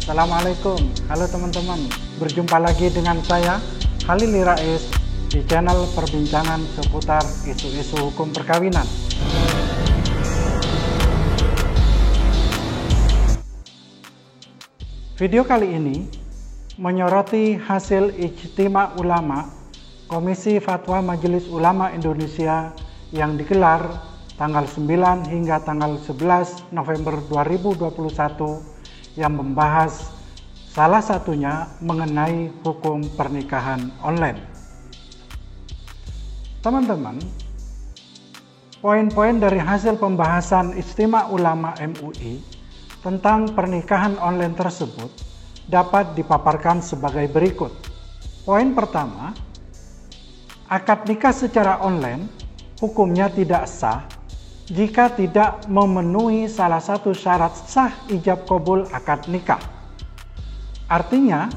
Assalamualaikum, halo teman-teman. Berjumpa lagi dengan saya, Khalil Rais, di channel perbincangan seputar isu-isu hukum perkawinan. Video kali ini menyoroti hasil ijtima ulama Komisi Fatwa Majelis Ulama Indonesia yang digelar tanggal 9 hingga tanggal 11 November 2021 yang membahas salah satunya mengenai hukum pernikahan online. Teman-teman, poin-poin dari hasil pembahasan Ijtima Ulama MUI tentang pernikahan online tersebut dapat dipaparkan sebagai berikut. Poin pertama, akad nikah secara online hukumnya tidak sah jika tidak memenuhi salah satu syarat sah ijab qabul akad nikah. Artinya,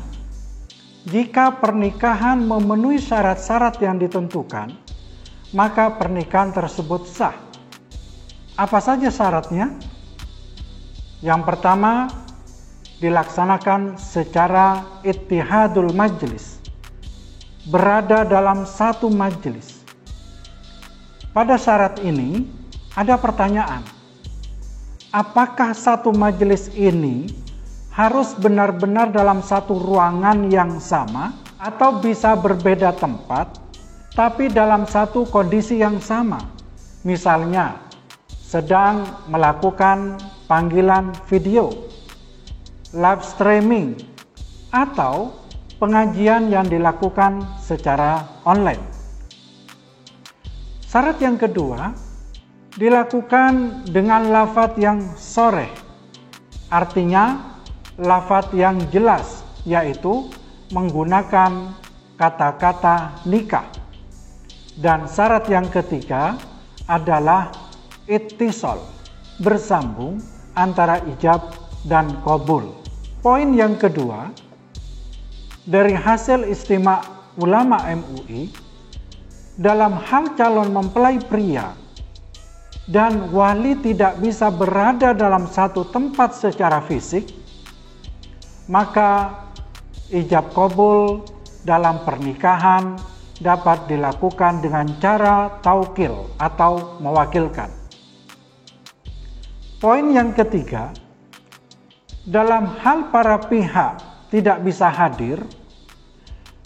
jika pernikahan memenuhi syarat-syarat yang ditentukan, maka pernikahan tersebut sah. Apa saja syaratnya? Yang pertama, dilaksanakan secara ittihadul majlis, berada dalam satu majelis. Pada syarat ini, ada pertanyaan, apakah satu majelis ini harus benar-benar dalam satu ruangan yang sama atau bisa berbeda tempat tapi dalam satu kondisi yang sama? Misalnya, sedang melakukan panggilan video, live streaming, atau pengajian yang dilakukan secara online. Syarat yang kedua, dilakukan dengan lafadz yang sharih, artinya lafadz yang jelas, yaitu menggunakan kata-kata nikah. Dan syarat yang ketiga adalah ittisal, bersambung antara ijab dan qabul. Poin yang kedua dari hasil Ijtima Ulama MUI, dalam hal calon mempelai pria dan wali tidak bisa berada dalam satu tempat secara fisik, maka ijab qabul dalam pernikahan dapat dilakukan dengan cara taukil atau mewakilkan. Poin yang ketiga, dalam hal para pihak tidak bisa hadir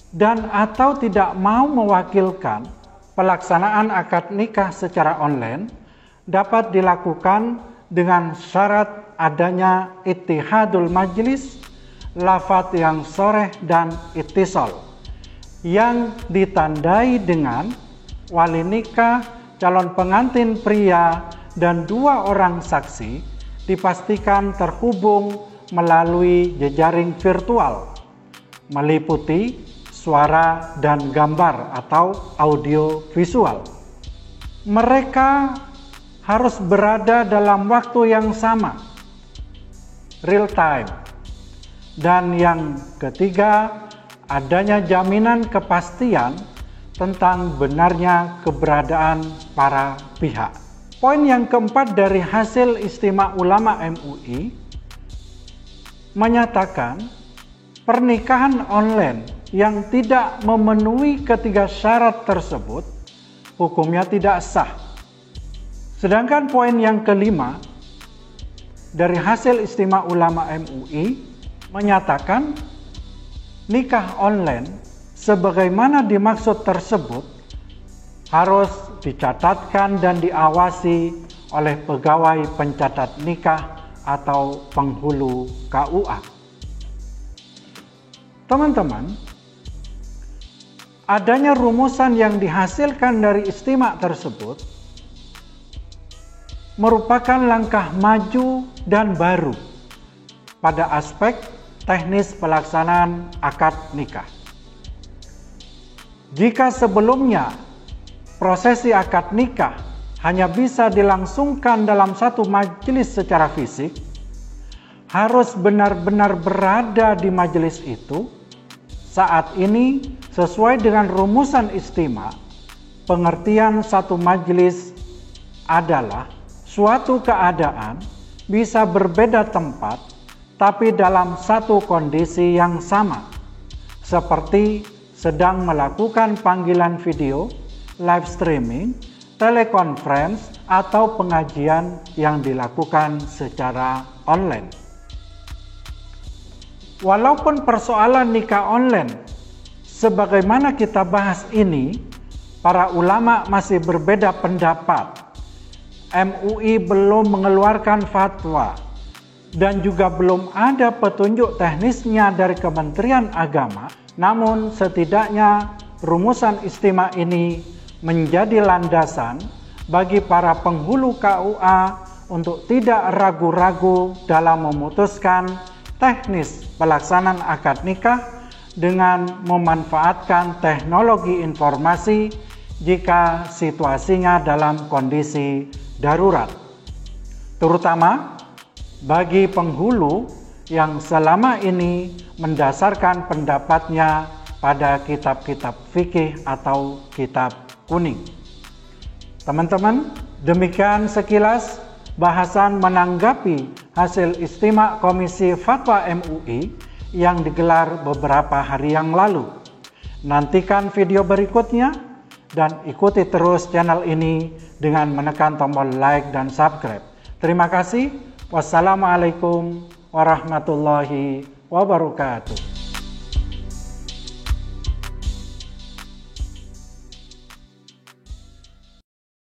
dan atau tidak mau mewakilkan pelaksanaan akad nikah secara online, dapat dilakukan dengan syarat adanya ittihadul majlis, lafadz yang sharih dan ittisal, yang ditandai dengan wali nikah, calon pengantin pria, dan 2 orang saksi dipastikan terhubung melalui jejaring virtual, meliputi suara dan gambar atau audio visual. Mereka harus berada dalam waktu yang sama, real time. Dan yang ketiga, adanya jaminan kepastian tentang benarnya keberadaan para pihak. Poin yang keempat dari hasil Ijtima Ulama MUI menyatakan pernikahan online yang tidak memenuhi ketiga syarat tersebut hukumnya tidak sah. Sedangkan poin yang kelima dari hasil Ijtima Ulama MUI menyatakan nikah online sebagaimana dimaksud tersebut harus dicatatkan dan diawasi oleh pegawai pencatat nikah atau penghulu KUA. Teman-teman, adanya rumusan yang dihasilkan dari ijtima tersebut merupakan langkah maju dan baru pada aspek teknis pelaksanaan akad nikah. Jika sebelumnya prosesi akad nikah hanya bisa dilangsungkan dalam satu majelis secara fisik, harus benar-benar berada di majelis itu, saat ini sesuai dengan rumusan ijtima, pengertian satu majelis adalah suatu keadaan bisa berbeda tempat tapi dalam satu kondisi yang sama, seperti sedang melakukan panggilan video, live streaming, telekonferensi, atau pengajian yang dilakukan secara online. Walaupun persoalan nikah online, sebagaimana kita bahas ini, para ulama masih berbeda pendapat. MUI belum mengeluarkan fatwa dan juga belum ada petunjuk teknisnya dari Kementerian Agama. Namun setidaknya rumusan istimewa ini menjadi landasan bagi para penghulu KUA untuk tidak ragu-ragu dalam memutuskan teknis pelaksanaan akad nikah dengan memanfaatkan teknologi informasi jika situasinya dalam kondisi darurat, terutama bagi penghulu yang selama ini mendasarkan pendapatnya pada kitab-kitab fikih atau kitab kuning. Teman-teman, demikian sekilas bahasan menanggapi hasil istimewa Komisi Fatwa MUI yang digelar beberapa hari yang lalu. Nantikan video berikutnya dan ikuti terus channel ini dengan menekan tombol like dan subscribe. Terima kasih. Wassalamualaikum warahmatullahi wabarakatuh.